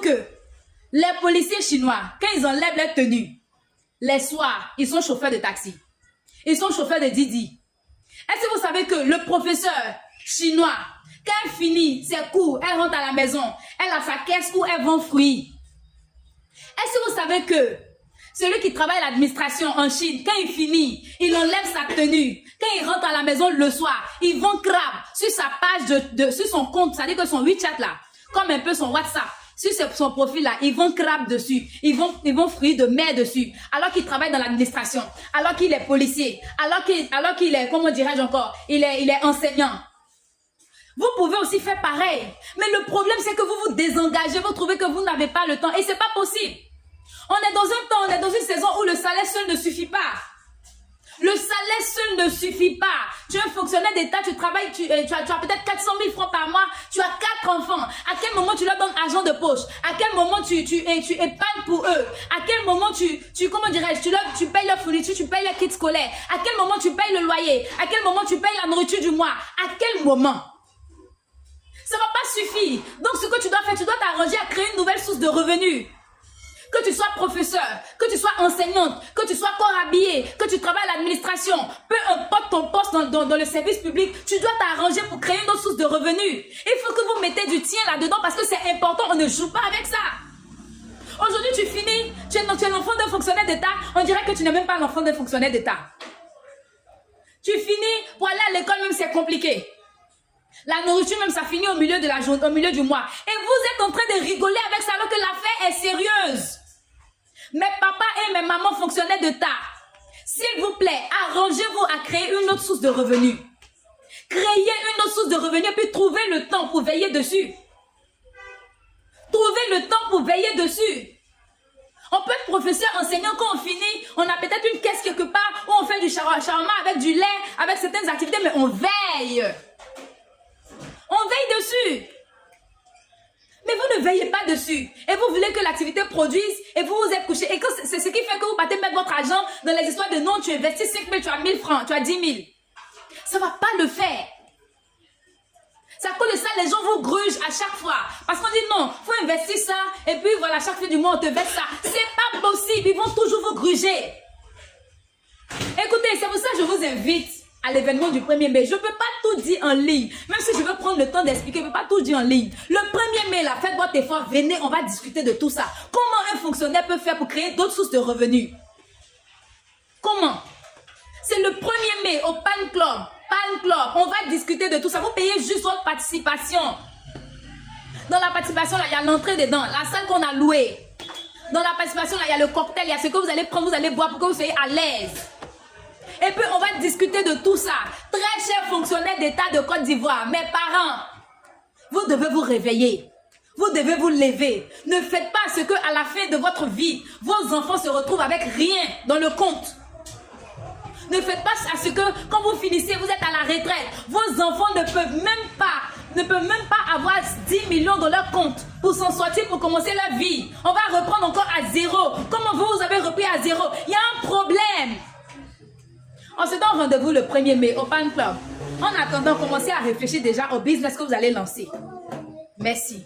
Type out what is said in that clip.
que les policiers chinois, quand ils enlèvent leur tenue, les soirs, ils sont chauffeurs de taxi. Ils sont chauffeurs de Didi. Est-ce que vous savez que le professeur chinois, quand elle finit ses cours, elle rentre à la maison, elle a sa caisse où elle vend fruits. Est-ce que vous savez que celui qui travaille à l'administration en Chine, quand il finit, il enlève sa tenue. Quand il rentre à la maison le soir, il vend crabe sur sa page, sur son compte, c'est-à-dire que son WeChat là, comme un peu son WhatsApp. Sur son profil là, ils vont crabe dessus, ils vont fruits de mer dessus, alors qu'il travaille dans l'administration, alors qu'il est policier, alors qu'il est, comment dirais-je encore, il est enseignant. Vous pouvez aussi faire pareil. Mais le problème, c'est que vous vous désengagez, vous trouvez que vous n'avez pas le temps et c'est pas possible. On est dans un temps, on est dans une saison où le salaire seul ne suffit pas. Le salaire seul ne suffit pas. Tu es un fonctionnaire d'État, tu travailles, tu as peut-être 400 000 francs par mois, tu as 4 enfants. À quel moment tu leur donnes argent de poche? À quel moment tu épargnes pour eux? À quel moment comment dirais-je, tu payes leur fourniture, tu payes leur kit scolaire? À quel moment tu payes le loyer? À quel moment tu payes la nourriture du mois? À quel moment? Ça ne va pas suffire. Donc ce que tu dois faire, tu dois t'arranger à créer une nouvelle source de revenus. Que tu sois professeur, que tu sois enseignante, que tu sois corps habillé, que tu travailles à l'administration, peu importe ton poste dans le service public, tu dois t'arranger pour créer une autre source de revenus. Il faut que vous mettez du tien là-dedans parce que c'est important, on ne joue pas avec ça. Aujourd'hui, tu finis, tu es l'enfant d'un fonctionnaire d'État, on dirait que tu n'es même pas l'enfant d'un fonctionnaire d'État. Tu finis, pour aller à l'école même c'est compliqué. La nourriture même, ça finit au milieu de la journée, au milieu du mois. Et vous êtes en train de rigoler avec ça alors que l'affaire est sérieuse. Mes papas et mes mamans fonctionnaient d'État. S'il vous plaît, arrangez-vous à créer une autre source de revenus. Créez une autre source de revenus et puis trouvez le temps pour veiller dessus. Trouvez le temps pour veiller dessus. On peut être professeur, enseignant, quand on finit, on a peut-être une caisse quelque part où on fait du shawarma avec du lait, avec certaines activités, mais on veille. On veille dessus. Mais vous ne veillez pas dessus. Et vous voulez que l'activité produise et vous vous êtes couché. Et c'est ce qui fait que vous partez mettre votre argent dans les histoires de non, tu investis 5 000, tu as 1000 francs, tu as 10 000. Ça ne va pas le faire. C'est à cause de ça, les gens vous grugent à chaque fois. Parce qu'on dit non, il faut investir ça. Et puis voilà, chaque fin du mois, on te verse ça. C'est pas possible. Ils vont toujours vous gruger. Écoutez, c'est pour ça que je vous invite à l'événement du 1er mai. Je ne peux pas tout dire en ligne. Même si je veux prendre le temps d'expliquer, je ne peux pas tout dire en ligne. Le 1er mai, là, faites votre effort, venez, on va discuter de tout ça. Comment un fonctionnaire peut faire pour créer d'autres sources de revenus? Comment? C'est le 1er mai au Palm Club. Palm Club, on va discuter de tout ça. Vous payez juste votre participation. Dans la participation, là, il y a l'entrée dedans, la salle qu'on a louée. Dans la participation, là, il y a le cocktail, il y a ce que vous allez prendre, vous allez boire pour que vous soyez à l'aise. Et puis, on va discuter de tout ça. Très chers fonctionnaires d'État de Côte d'Ivoire, mes parents, vous devez vous réveiller. Vous devez vous lever. Ne faites pas ce que, à la fin de votre vie, vos enfants se retrouvent avec rien dans le compte. Ne faites pas à ce que, quand vous finissez, vous êtes à la retraite. Vos enfants ne peuvent même pas avoir 10 millions dans leur compte pour s'en sortir, pour commencer leur vie. On va reprendre encore à zéro. Comment vous avez repris à zéro? Il y a un problème. On se donne rendez-vous le 1er mai au Palm Club. En attendant, commencez à réfléchir déjà au business que vous allez lancer. Merci.